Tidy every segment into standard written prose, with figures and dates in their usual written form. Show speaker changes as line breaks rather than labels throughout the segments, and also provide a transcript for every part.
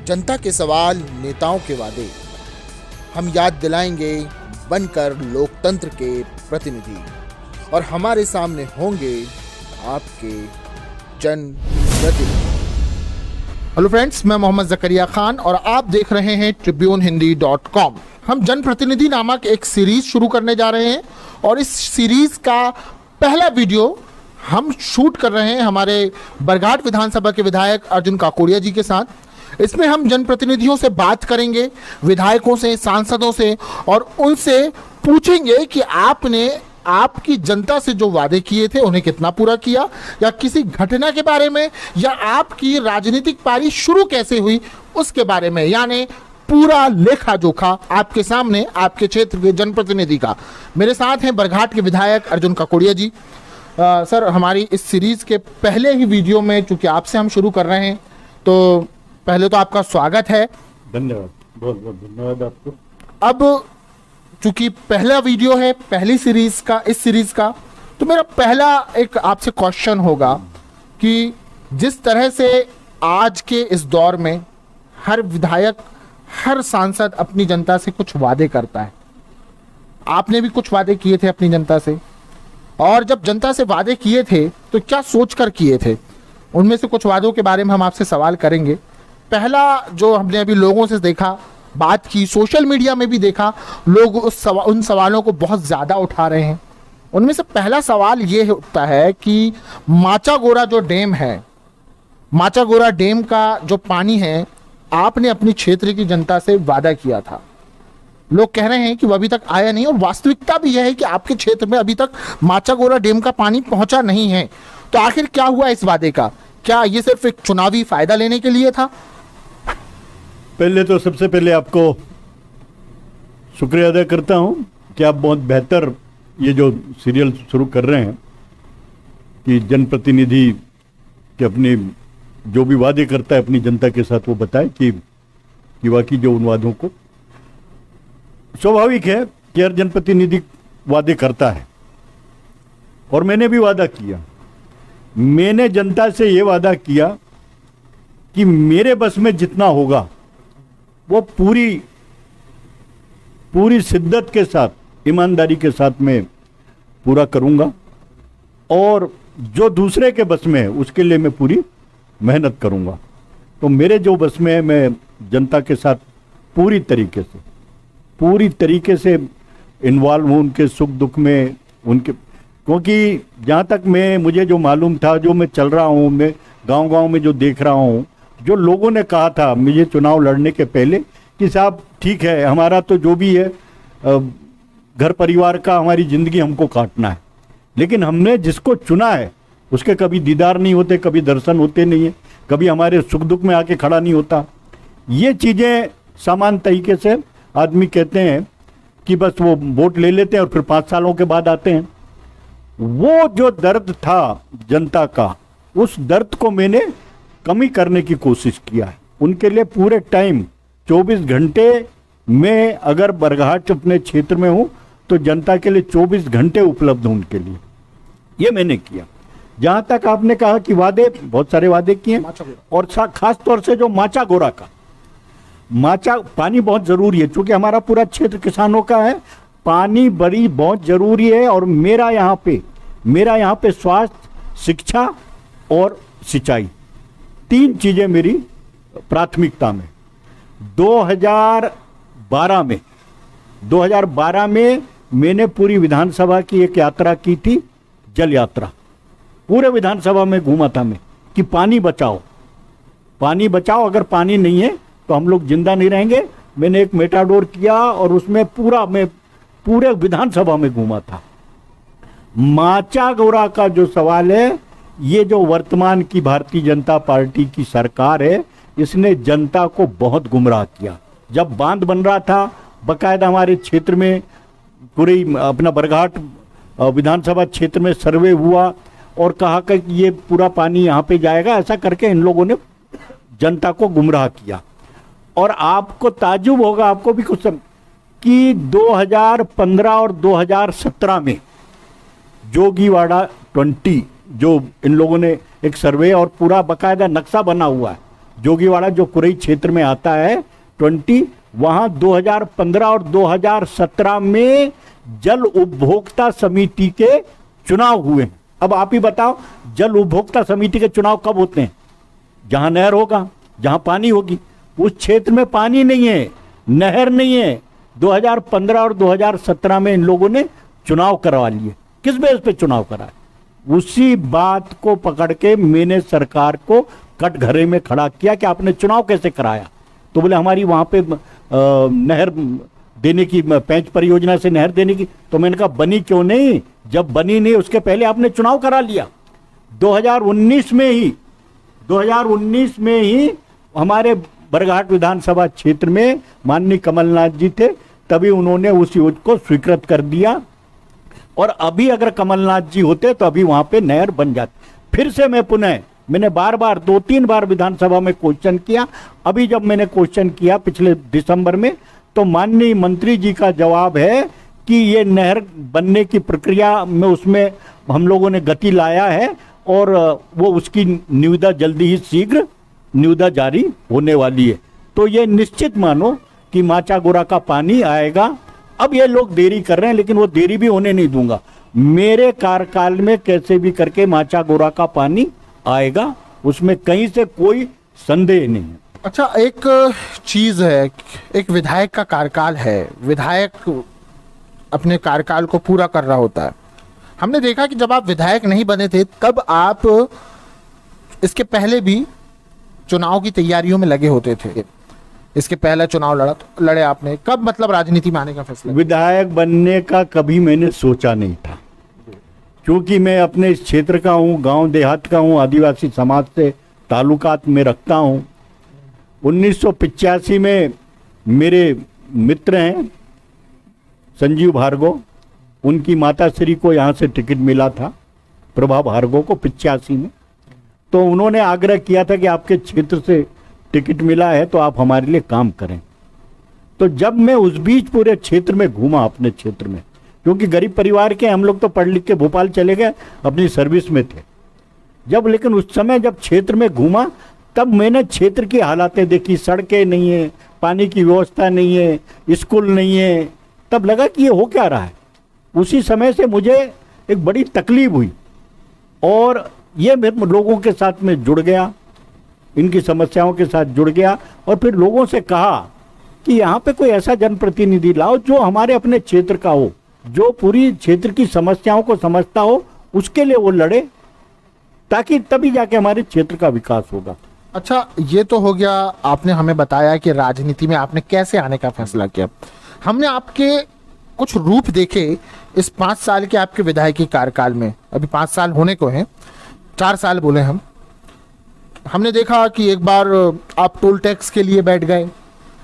जनता के सवाल, नेताओं के वादे। हम याद दिलाएंगे बनकर लोकतंत्र के प्रतिनिधि, और हमारे सामने होंगे आपके जनप्रतिनिधि। हेलो फ्रेंड्स, मैं मोहम्मद ज़करिया खान और आप देख रहे हैं tribunehindi.com। हम जनप्रतिनिधि नामक एक सीरीज शुरू करने जा रहे हैं और इस सीरीज का पहला वीडियो हम शूट कर रहे हैं हमारे बरघाट विधानसभा के विधायक अर्जुन काकोड़िया जी के साथ। इसमें हम जनप्रतिनिधियों से बात करेंगे, विधायकों से, सांसदों से, और उनसे पूछेंगे कि आपने आपकी जनता से जो वादे किए थे उन्हें कितना पूरा किया, या किसी घटना के बारे में, या आपकी राजनीतिक पारी शुरू कैसे हुई उसके बारे में, यानी पूरा लेखा जोखा आपके सामने, आपके क्षेत्र के जनप्रतिनिधि का। मेरे साथ हैं बरघाट के विधायक अर्जुन काकोड़िया जी। सर, हमारी इस सीरीज के पहले ही वीडियो में चूंकि आपसे हम शुरू कर रहे हैं, तो पहले तो आपका स्वागत है।
धन्यवाद, बहुत बहुत धन्यवाद आपको।
अब चूंकि पहला वीडियो है पहली सीरीज का, इस सीरीज का, तो मेरा पहला एक आपसे क्वेश्चन होगा कि जिस तरह से आज के इस दौर में हर विधायक, हर सांसद अपनी जनता से कुछ वादे करता है, आपने भी कुछ वादे किए थे अपनी जनता से, और जब जनता से वादे किए थे तो क्या सोचकर किए थे, उनमें से कुछ वादों के बारे में हम आपसे सवाल करेंगे। पहला जो हमने अभी लोगों से देखा, बात की, सोशल मीडिया में भी देखा, लोग उन सवालों को बहुत ज़्यादा उठा रहे हैं। उनमें से पहला सवाल ये होता है कि माचागोरा जो डैम है, माचागोरा डैम का जो पानी है, आपने अपनी क्षेत्र की जनता से वादा किया था। लोग कह रहे हैं कि वो अभी तक आया नहीं, और वास्तविकता भी यह है कि आपके क्षेत्र में अभी तक माचागोरा डैम का पानी पहुंचा नहीं है। तो आखिर क्या हुआ इस वादे का? क्या ये सिर्फ एक चुनावी फायदा लेने के लिए था?
पहले तो सबसे पहले आपको शुक्रिया अदा करता हूं कि आप बहुत बेहतर ये जो सीरियल शुरू कर रहे हैं कि जनप्रतिनिधि के अपने जो भी वादे करता है अपनी जनता के साथ वो बताए कि वाकई जो उन वादों को, स्वाभाविक है कि हर जनप्रतिनिधि वादे करता है, और मैंने भी वादा किया। मैंने जनता से ये वादा किया कि मेरे बस में जितना होगा वो पूरी शिद्दत के साथ, ईमानदारी के साथ मैं पूरा करूंगा, और जो दूसरे के बस में है उसके लिए मैं पूरी मेहनत करूंगा। तो मेरे जो बस में है मैं जनता के साथ पूरी तरीके से इन्वॉल्व हूँ, उनके सुख दुख में, उनके, क्योंकि जहाँ तक मुझे जो मालूम था, जो मैं चल रहा हूँ, मैं गांव-गांव में जो देख रहा हूँ, जो लोगों ने कहा था मुझे चुनाव लड़ने के पहले कि साहब ठीक है, हमारा तो जो भी है घर परिवार का, हमारी ज़िंदगी हमको काटना है, लेकिन हमने जिसको चुना है उसके कभी दीदार नहीं होते, कभी दर्शन होते नहीं है, कभी हमारे सुख दुख में आके खड़ा नहीं होता। ये चीज़ें सामान्य तरीके से आदमी कहते हैं कि बस वो वोट ले लेते हैं और फिर 5 सालों के बाद आते हैं। वो जो दर्द था जनता का, उस दर्द को मैंने कमी करने की कोशिश किया है। उनके लिए पूरे टाइम 24 घंटे में, अगर बरघाट अपने क्षेत्र में हूँ तो जनता के लिए 24 घंटे उपलब्ध हूँ उनके लिए। ये मैंने किया। जहाँ तक आपने कहा कि वादे, बहुत सारे वादे किए, और खास तौर से जो माचागोरा का, पानी बहुत जरूरी है, क्योंकि हमारा पूरा क्षेत्र किसानों का है, पानी बड़ी बहुत जरूरी है। और मेरा यहाँ पे स्वास्थ्य, शिक्षा और सिंचाई, 3 चीजें मेरी प्राथमिकता में। 2012 में मैंने पूरी विधानसभा की एक यात्रा की थी, जल यात्रा। पूरे विधानसभा में घूमा था मैं कि पानी बचाओ, अगर पानी नहीं है तो हम लोग जिंदा नहीं रहेंगे। मैंने एक मेटाडोर किया और उसमें मैं पूरे विधानसभा में घूमा था। माचागोरा का जो सवाल है, ये जो वर्तमान की भारतीय जनता पार्टी की सरकार है, इसने जनता को बहुत गुमराह किया। जब बांध बन रहा था, बकायदा हमारे क्षेत्र में, पूरे अपना बरघाट विधानसभा क्षेत्र में सर्वे हुआ और कहा कि ये पूरा पानी यहाँ पे जाएगा, ऐसा करके इन लोगों ने जनता को गुमराह किया। और आपको ताज्जुब होगा, आपको भी कुछ कि 2015 और 2017 में जोगीवाड़ा 20 जो इन लोगों ने एक सर्वे और पूरा बकायदा नक्शा बना हुआ है, जोगीवाड़ा जो कुरई क्षेत्र में आता है 20, वहां 2015 और 2017 में जल उपभोक्ता समिति के चुनाव हुए हैं। अब आप ही बताओ, जल उपभोक्ता समिति के चुनाव कब होते हैं? जहां नहर होगा, जहां पानी होगी। उस क्षेत्र में पानी नहीं है, नहर नहीं है। 2015 और 2017 में इन लोगों ने चुनाव करवा लिए। किस बेस पे चुनाव करा? उसी बात को पकड़ के मैंने सरकार को कटघरे में खड़ा किया कि आपने चुनाव कैसे कराया। तो बोले हमारी वहां पे नहर देने की, पेंच परियोजना से नहर देने की। तो मैंने कहा बनी क्यों नहीं? जब बनी नहीं उसके पहले आपने चुनाव करा लिया। 2019 में ही हमारे बरघाट विधानसभा क्षेत्र में माननीय कमलनाथ जी थे, तभी उन्होंने उस योजना को स्वीकृत कर दिया। और अभी अगर कमलनाथ जी होते तो अभी वहां पे नहर बन जाती। फिर से मैंने बार बार 2-3 बार विधानसभा में क्वेश्चन किया। अभी जब मैंने क्वेश्चन किया पिछले दिसंबर में, तो माननीय मंत्री जी का जवाब है कि ये नहर बनने की प्रक्रिया में उसमें हम लोगों ने गति लाया है और वो उसकी निविदा जल्दी ही शीघ्र निविदा जारी होने वाली है। तो ये निश्चित मानो कि माचागोरा का पानी आएगा। अब ये लोग देरी कर रहे हैं, लेकिन वो देरी भी होने नहीं दूंगा। मेरे कार्यकाल में कैसे भी करके माचागोरा का पानी आएगा, उसमें कहीं से कोई संदेह नहीं है।
अच्छा, एक चीज है, एक विधायक का कार्यकाल है, विधायक अपने कार्यकाल को पूरा कर रहा होता है। हमने देखा कि जब आप विधायक नहीं बने थे तब आप इसके पहले भी चुनाव की तैयारियों में लगे होते थे। इसके पहले चुनाव लड़े आपने। कब मतलब राजनीति में आने का फैसला?
विधायक बनने का कभी मैंने सोचा नहीं था, क्योंकि मैं अपने इस क्षेत्र का हूँ, गांव देहात का हूँ, आदिवासी समाज से ताल्लुकात में रखता हूँ। 1985 में मेरे मित्र हैं संजीव भार्गव, उनकी माता श्री को यहाँ से टिकट मिला था, प्रभा भार्गव को 85 में। तो उन्होंने आग्रह किया था कि आपके क्षेत्र से टिकट मिला है तो आप हमारे लिए काम करें। तो जब मैं उस बीच पूरे क्षेत्र में घूमा, अपने क्षेत्र में, क्योंकि गरीब परिवार के हम लोग तो पढ़ लिख के भोपाल चले गए, अपनी सर्विस में थे जब, लेकिन उस समय जब क्षेत्र में घूमा तब मैंने क्षेत्र की हालातें देखी। सड़कें नहीं है, पानी की व्यवस्था नहीं है, स्कूल नहीं है। तब लगा कि ये हो क्या रहा है। उसी समय से मुझे एक बड़ी तकलीफ हुई और ये लोगों के साथ में जुड़ गया, इनकी समस्याओं के साथ जुड़ गया और फिर लोगों से कहा कि यहाँ पे कोई ऐसा जनप्रतिनिधि लाओ जो हमारे अपने क्षेत्र का हो, जो पूरी क्षेत्र की समस्याओं को समझता हो, उसके लिए वो लड़े, ताकि तभी जाके हमारे क्षेत्र का विकास होगा।
अच्छा, ये तो हो गया, आपने हमें बताया कि राजनीति में आपने कैसे आने का फैसला किया। हमने आपके कुछ रूप देखे इस 5 साल के आपके विधायकी कार्यकाल में। अभी 5 साल होने को हैं, 4 साल बोले हम। हमने देखा कि एक बार आप टोल टैक्स के लिए बैठ गए,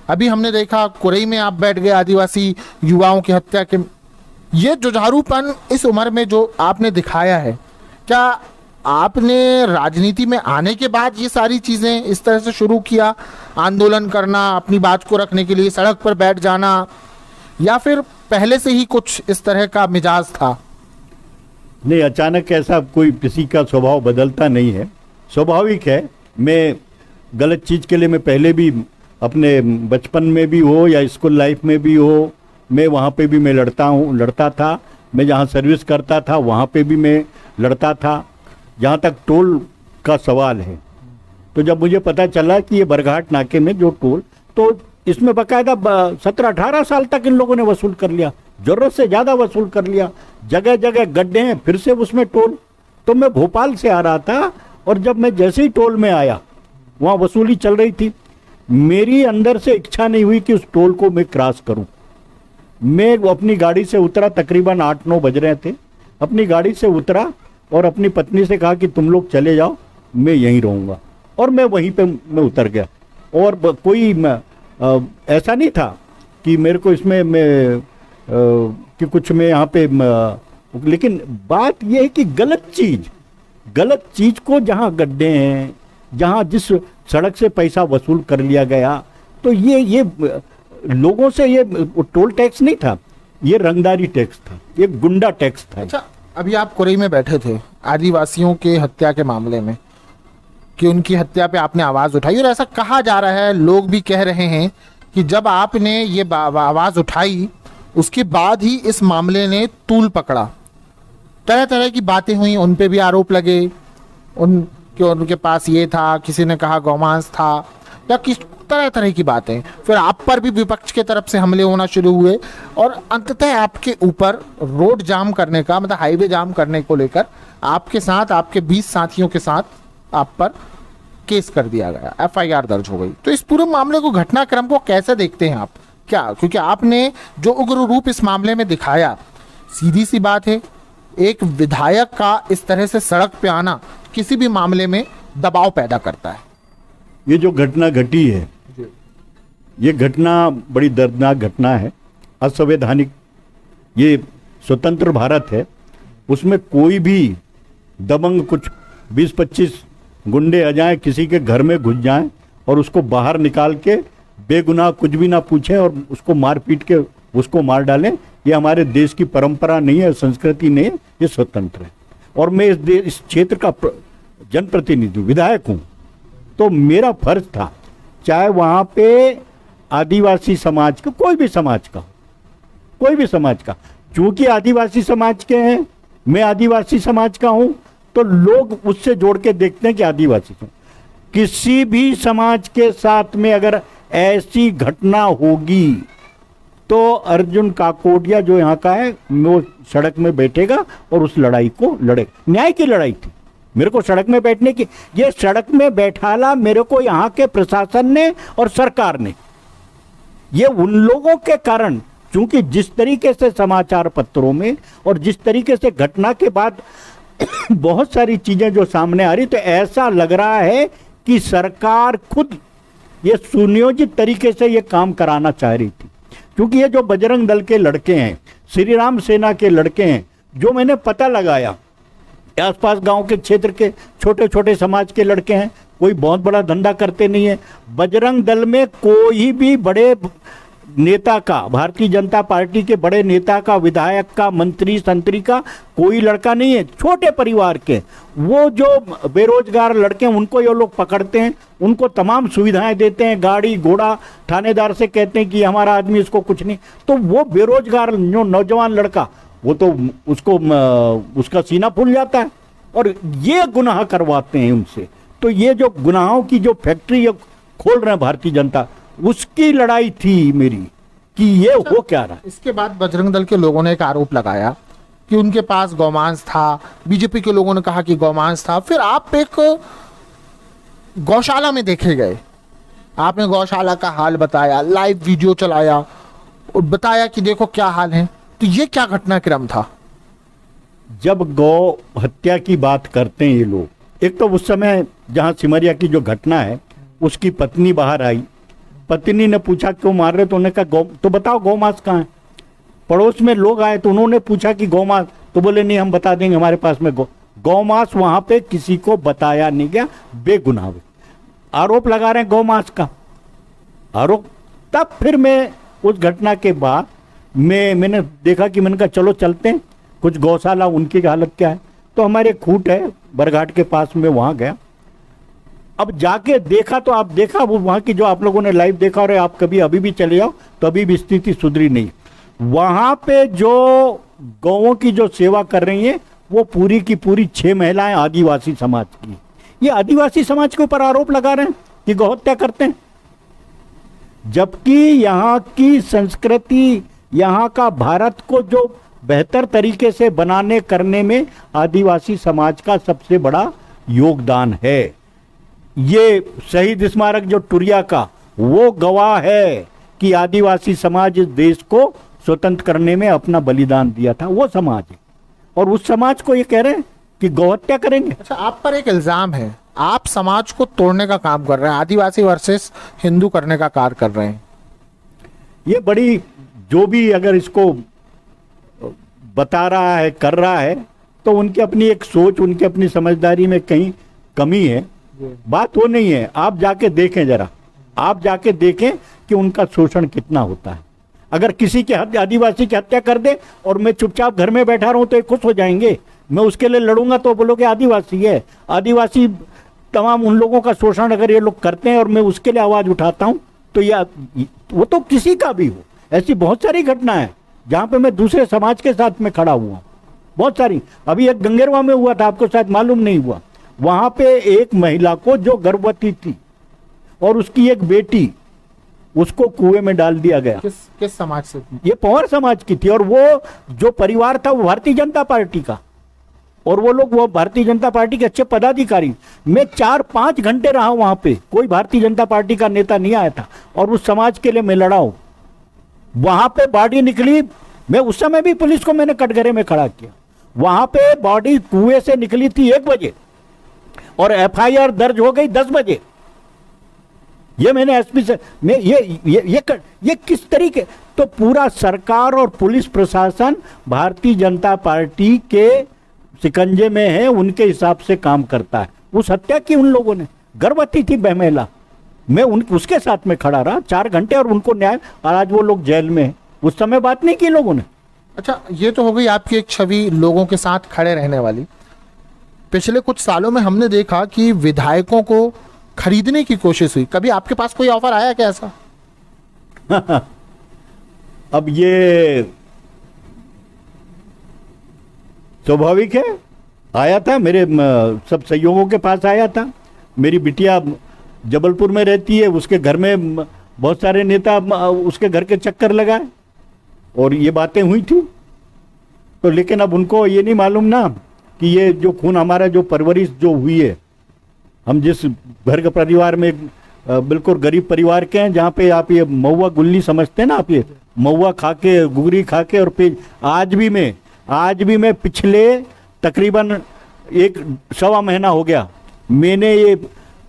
अभी हमने देखा कुरई में आप बैठ गए आदिवासी युवाओं की हत्या के। ये जुझारूपन इस उम्र में जो आपने दिखाया है, क्या आपने राजनीति में आने के बाद ये सारी चीजें इस तरह से शुरू किया, आंदोलन करना, अपनी बात को रखने के लिए सड़क पर बैठ जाना, या फिर पहले से ही कुछ इस तरह का मिजाज था?
नहीं, अचानक ऐसा कोई किसी का स्वभाव बदलता नहीं है, स्वाभाविक है। मैं गलत चीज़ के लिए मैं पहले भी अपने बचपन में भी हो या स्कूल लाइफ में भी हो, मैं वहाँ पे भी मैं लड़ता था। मैं जहाँ सर्विस करता था वहाँ पे भी मैं लड़ता था। जहाँ तक टोल का सवाल है, तो जब मुझे पता चला कि ये बरघाट नाके में जो टोल, तो इसमें बाकायदा 17-18 साल तक इन लोगों ने वसूल कर लिया, जरूरत से ज़्यादा वसूल कर लिया। जगह जगह गड्ढे हैं, फिर से उसमें टोल। तो मैं भोपाल से आ रहा था और जब मैं जैसे ही टोल में आया, वहाँ वसूली चल रही थी, मेरी अंदर से इच्छा नहीं हुई कि उस टोल को मैं क्रॉस करूं। मैं अपनी गाड़ी से उतरा, तकरीबन 8-9 बज रहे थे। अपनी गाड़ी से उतरा और अपनी पत्नी से कहा कि तुम लोग चले जाओ, मैं यहीं रहूँगा। और मैं वहीं पे मैं उतर गया। और कोई ऐसा नहीं था कि मेरे को इसमें कि कुछ मैं यहाँ पे, लेकिन बात यह है कि गलत चीज़ को, जहाँ गड्ढे हैं, जहाँ जिस सड़क से पैसा वसूल कर लिया गया, तो ये लोगों से ये टोल टैक्स नहीं था, ये रंगदारी टैक्स था, ये गुंडा टैक्स था।
अच्छा, अभी आप कुरई में बैठे थे आदिवासियों के हत्या के मामले में, कि उनकी हत्या पे आपने आवाज़ उठाई, और ऐसा कहा जा रहा है, लोग भी कह रहे हैं कि जब आपने ये आवाज़ उठाई उसके बाद ही इस मामले ने तूल पकड़ा। तरह तरह की बातें हुई, उन पे भी आरोप लगे, उनके पास ये था, किसी ने कहा गौमांस था, या किस तरह तरह की बातें। फिर आप पर भी विपक्ष के तरफ से हमले होना शुरू हुए, और अंततः आपके ऊपर रोड जाम करने का, मतलब हाईवे जाम करने को लेकर आपके साथ, आपके 20 साथियों के साथ आप पर केस कर दिया गया, FIR दर्ज हो गई। तो इस पूरे मामले को, घटनाक्रम को कैसे देखते हैं आप? क्या, क्योंकि आपने जो उग्र रूप इस मामले में दिखाया, सीधी सी बात है, एक विधायक का इस तरह से सड़क पे आना किसी भी मामले में दबाव पैदा करता है।
ये जो घटना घटी है, ये घटना बड़ी दर्दनाक घटना है, असंवैधानिक। ये स्वतंत्र भारत है, उसमें कोई भी दबंग कुछ 20-25 गुंडे आ जाएं, किसी के घर में घुस जाएं और उसको बाहर निकाल के बेगुनाह कुछ भी ना पूछें और उसको मार पीट के उसको मार डालें। ये हमारे देश की परंपरा नहीं है, संस्कृति नहीं है, ये स्वतंत्र है। और मैं इस क्षेत्र का जनप्रतिनिधि, विधायक हूँ, तो मेरा फर्ज था, चाहे वहाँ पे आदिवासी समाज का, कोई भी समाज का, चूंकि आदिवासी समाज के हैं, मैं आदिवासी समाज का हूँ, तो लोग उससे जोड़ के देखते हैं कि आदिवासी समाज। किसी भी समाज के साथ में अगर ऐसी घटना होगी तो अर्जुन काकोडिया जो यहाँ का है, वो सड़क में बैठेगा और उस लड़ाई को लड़ेगा। न्याय की लड़ाई थी, मेरे को सड़क में बैठने की, ये सड़क में बैठाला मेरे को यहाँ के प्रशासन ने और सरकार ने। ये उन लोगों के कारण, क्योंकि जिस तरीके से समाचार पत्रों में और जिस तरीके से घटना के बाद बहुत सारी चीजें जो सामने आ रही, तो ऐसा लग रहा है कि सरकार खुद ये सुनियोजित तरीके से ये काम कराना चाह रही थी। क्योंकि ये जो बजरंग दल के लड़के हैं, श्री राम सेना के लड़के हैं, जो मैंने पता लगाया, आसपास गांव के क्षेत्र के छोटे छोटे समाज के लड़के हैं, कोई बहुत बड़ा धंधा करते नहीं है। बजरंग दल में कोई भी बड़े नेता का, भारतीय जनता पार्टी के बड़े नेता का, विधायक का, मंत्री संतरी का कोई लड़का नहीं है। छोटे परिवार के वो जो बेरोजगार लड़के हैं, उनको ये लोग पकड़ते हैं, उनको तमाम सुविधाएं देते हैं, गाड़ी घोड़ा, थानेदार से कहते हैं कि हमारा आदमी, इसको कुछ नहीं। तो वो बेरोजगार जो नौजवान लड़का, वो तो उसको उसका सीना फूल जाता है, और ये गुनाह करवाते हैं उनसे। तो ये जो गुनाहों की जो फैक्ट्री खोल रहे हैं भारतीय जनता, उसकी लड़ाई थी मेरी कि ये हो क्या रहा है।
इसके बाद बजरंग दल के लोगों ने एक आरोप लगाया कि उनके पास गौमांस था, बीजेपी के लोगों ने कहा कि गौमांस था। फिर आप एक गौशाला में देखे गए, आपने गौशाला का हाल बताया, लाइव वीडियो चलाया और बताया कि देखो क्या हाल है। तो ये क्या घटनाक्रम था?
जब गौ हत्या की बात करते हैं ये लोग, एक तो उस समय जहां सिमरिया की जो घटना है, उसकी पत्नी बाहर आई, पत्नी ने पूछा क्यों मार रहे, तो उन्होंने कहा गौ, तो बताओ गौमांस कहाँ है। पड़ोस में लोग आए तो उन्होंने पूछा कि गौमांस, तो बोले नहीं हम बता देंगे, हमारे पास में गौमांस वहां पे किसी को बताया नहीं गया, बेगुनाह आरोप लगा रहे हैं गौमांस का आरोप। तब फिर मैं उस घटना के बाद मैंने देखा कि मैंने कहा चलो चलते हैं कुछ गौशाला, उनकी हालत क्या है। तो हमारे खूट है बरघाट के पास में, वहां गया। अब जाके देखा तो आप देखा वो वहां की जो आप लोगों ने लाइव देखा, और आप कभी अभी भी चले जाओ तो अभी भी स्थिति सुधरी नहीं। वहां पे जो गौओं की जो सेवा कर रही हैं, वो पूरी की पूरी 6 महिलाएं आदिवासी समाज की। ये आदिवासी समाज के ऊपर आरोप लगा रहे हैं कि गौ हत्या करते हैं, जबकि यहाँ की संस्कृति, यहाँ का भारत को जो बेहतर तरीके से बनाने करने में आदिवासी समाज का सबसे बड़ा योगदान है। ये शहीद स्मारक जो टुरिया का, वो गवाह है कि आदिवासी समाज इस देश को स्वतंत्र करने में अपना बलिदान दिया था, वो समाज है। और उस समाज को ये कह रहे हैं कि गौहत्या करेंगे।
अच्छा, आप पर एक इल्जाम है, आप समाज को तोड़ने का काम कर रहे हैं, आदिवासी वर्सेस हिंदू करने का कार्य कर रहे हैं।
ये बड़ी, जो भी अगर इसको बता रहा है, कर रहा है, तो उनकी अपनी एक सोच, उनकी अपनी समझदारी में कहीं कमी है। बात वो नहीं है, आप जाके देखें, जरा आप जाके देखें कि उनका शोषण कितना होता है। अगर किसी के आदिवासी की हत्या कर दे और मैं चुपचाप घर में बैठा रहूं तो ये खुश हो जाएंगे, मैं उसके लिए लड़ूंगा तो बोलोगे आदिवासी है, आदिवासी तमाम उन लोगों का शोषण अगर ये लोग करते हैं और मैं उसके लिए आवाज उठाता हूं, तो यह वो तो किसी का भी हो, ऐसी बहुत सारी घटना है जहां पे मैं दूसरे समाज के साथ में खड़ा हुआ, बहुत सारी। अभी एक गंगेरवा में हुआ था, आपको शायद मालूम नहीं हुआ, वहां पे एक महिला को जो गर्भवती थी और उसकी एक बेटी, उसको कुएं में डाल दिया गया।
किस समाज से थी?
ये पवार समाज की थी, और वो जो परिवार था वो भारतीय जनता पार्टी का, और वो लोग वो भारतीय जनता पार्टी के अच्छे पदाधिकारी। मैं 4-5 घंटे रहा वहां पे, कोई भारतीय जनता पार्टी का नेता नहीं आया था, और उस समाज के लिए मैं लड़ा हूं। वहां पे बॉडी निकली, मैं उस समय भी पुलिस को मैंने कटघरे में खड़ा किया। वहां पे बॉडी कुएं से निकली थी 1 बजे और एफआईआर दर्ज हो गई 10 बजे। ये मैंने एसपी से, मैं ये किस तरीके, तो पूरा सरकार और पुलिस प्रशासन भारतीय जनता पार्टी के शिकंजे में है, उनके हिसाब से काम करता है। उस हत्या की उन लोगों ने, गर्भवती थी महिला, मैं उसके साथ में खड़ा रहा 4 घंटे और उनको न्याय, और आज वो लोग जेल में है। उस समय बात नहीं की लोगों ने।
अच्छा, ये तो हो गई आपकी एक छवि लोगों के साथ खड़े रहने वाली। पिछले कुछ सालों में हमने देखा कि विधायकों को खरीदने की कोशिश हुई, कभी आपके पास कोई ऑफर आया क्या ऐसा?
अब ये स्वाभाविक है, आया था मेरे सब सहयोगों के पास आया था। मेरी बिटिया जबलपुर में रहती है, उसके घर में बहुत सारे नेता उसके घर के चक्कर लगाए और ये बातें हुई थी। तो लेकिन अब उनको ये नहीं मालूम ना कि ये जो खून हमारा, जो परवरिश जो हुई है, हम जिस घर के परिवार में बिल्कुल गरीब परिवार के हैं, जहाँ पे आप ये महुआ गुल्ली समझते हैं ना, आप ये महुआ खा के, गुगरी खा के, और फिर आज भी मैं पिछले तकरीबन 1-1.25 महीना हो गया, मैंने ये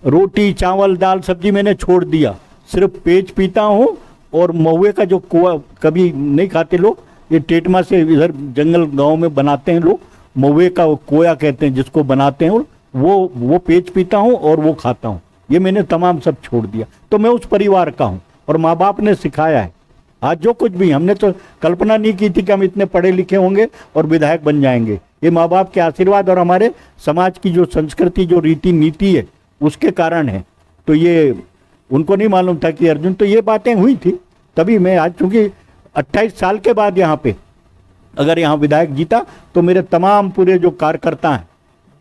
रोटी चावल दाल सब्जी मैंने छोड़ दिया, सिर्फ पेज पीता हूँ। और महुए का जो कुआ कभी नहीं खाते लोग, ये टेटमा से इधर जंगल गांव में बनाते हैं लोग, महुए का कोया कहते हैं जिसको बनाते हैं, वो पेज पीता हूँ और वो खाता हूँ। ये मैंने तमाम सब छोड़ दिया। तो मैं उस परिवार का हूँ और माँ बाप ने सिखाया है। आज जो कुछ भी, हमने तो कल्पना नहीं की थी कि हम इतने पढ़े लिखे होंगे और विधायक बन जाएंगे। ये माँ बाप के आशीर्वाद और हमारे समाज की जो संस्कृति, जो रीति नीति है, उसके कारण है। तो ये उनको नहीं मालूम था कि अर्जुन, तो ये बातें हुई थी तभी मैं आज, चूंकि 28 साल के बाद यहाँ पे अगर यहाँ विधायक जीता, तो मेरे तमाम पूरे जो कार्यकर्ता हैं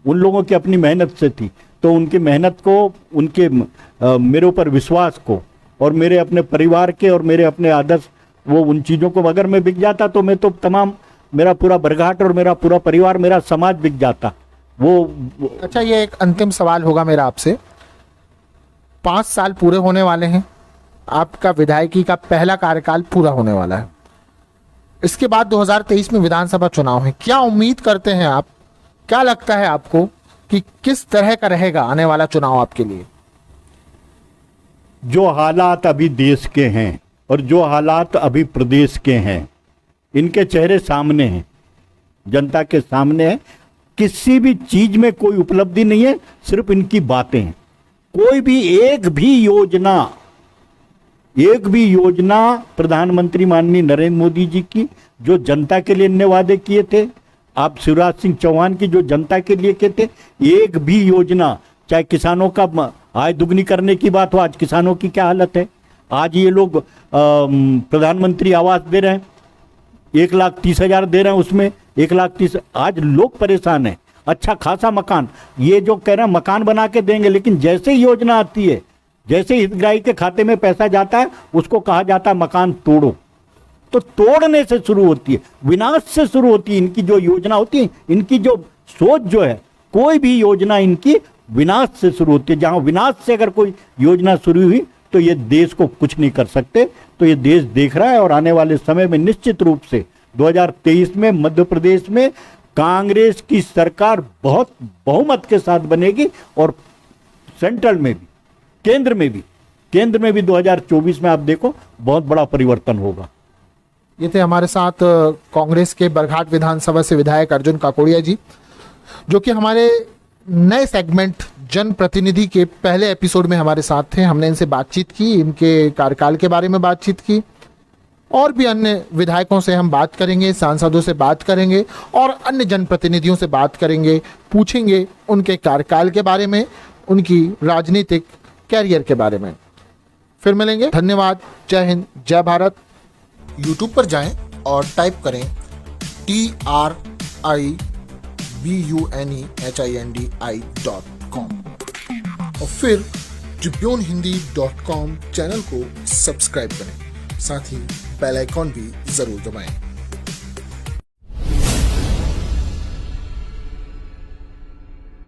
उन लोगों की अपनी मेहनत से थी, तो उनकी मेहनत को, उनके मेरे ऊपर विश्वास को, और मेरे अपने परिवार के और मेरे अपने आदर्श, वो उन चीज़ों को अगर मैं बिक जाता तो मैं तो तमाम, मेरा पूरा बरघाट और मेरा पूरा परिवार, मेरा समाज बिक जाता वो।
अच्छा, ये एक अंतिम सवाल होगा मेरा आपसे। 5 साल पूरे होने वाले हैं, आपका विधायकी का पहला कार्यकाल पूरा होने वाला है। इसके बाद 2023 में विधानसभा चुनाव है, क्या उम्मीद करते हैं आप, क्या लगता है आपको कि किस तरह का रहेगा आने वाला चुनाव आपके लिए?
जो हालात अभी देश के हैं और जो हालात अभी प्रदेश के हैं, इनके चेहरे सामने हैं, जनता के सामने है। किसी भी चीज में कोई उपलब्धि नहीं है, सिर्फ इनकी बातें हैं। कोई भी एक भी योजना प्रधानमंत्री माननीय नरेंद्र मोदी जी की, जो जनता के लिए इनने वादे किए थे, आप शिवराज सिंह चौहान की जो जनता के लिए किए थे, एक भी योजना, चाहे किसानों का आय दुगनी करने की बात हो, आज किसानों की क्या हालत है। आज ये लोग प्रधानमंत्री आवास दे रहे हैं, 1,30,000 दे रहे हैं, उसमें 1,30,000, आज लोग परेशान हैं। अच्छा खासा मकान, ये जो कह रहे हैं मकान बना के देंगे, लेकिन जैसे ही योजना आती है, जैसे हितग्राही के खाते में पैसा जाता है, उसको कहा जाता है मकान तोड़ो। तो तोड़ने से शुरू होती है, विनाश से शुरू होती है इनकी जो योजना होती है, इनकी जो सोच जो है, कोई भी योजना इनकी विनाश से शुरू होती है। जहां विनाश से अगर कोई योजना शुरू हुई तो ये देश को कुछ नहीं कर सकते। तो ये देश देख रहा है, और आने वाले समय में निश्चित रूप से 2023 में मध्य प्रदेश में कांग्रेस की सरकार बहुत बहुमत के साथ बनेगी, और सेंट्रल में भी, केंद्र में भी 2024 में आप देखो बहुत बड़ा परिवर्तन होगा।
ये थे हमारे साथ कांग्रेस के बरघाट विधानसभा से विधायक अर्जुन काकोड़िया जी, जो कि हमारे नए सेगमेंट जनप्रतिनिधि के पहले एपिसोड में हमारे साथ थे। हमने इनसे बातचीत की, इनके कार्यकाल के बारे में बातचीत की, और भी अन्य विधायकों से हम बात करेंगे, सांसदों से बात करेंगे, और अन्य जनप्रतिनिधियों से बात करेंगे, पूछेंगे उनके कार्यकाल के बारे में, उनकी राजनीतिक कैरियर के बारे में। फिर मिलेंगे, धन्यवाद, जय हिंद, जय भारत।
यूट्यूब पर जाएं और टाइप करें TRIBUNEHINDI.com और फिर tribunehindi.com चैनल को सब्सक्राइब करें, साथ ही बेल आइकॉन भी जरूर दबाएं।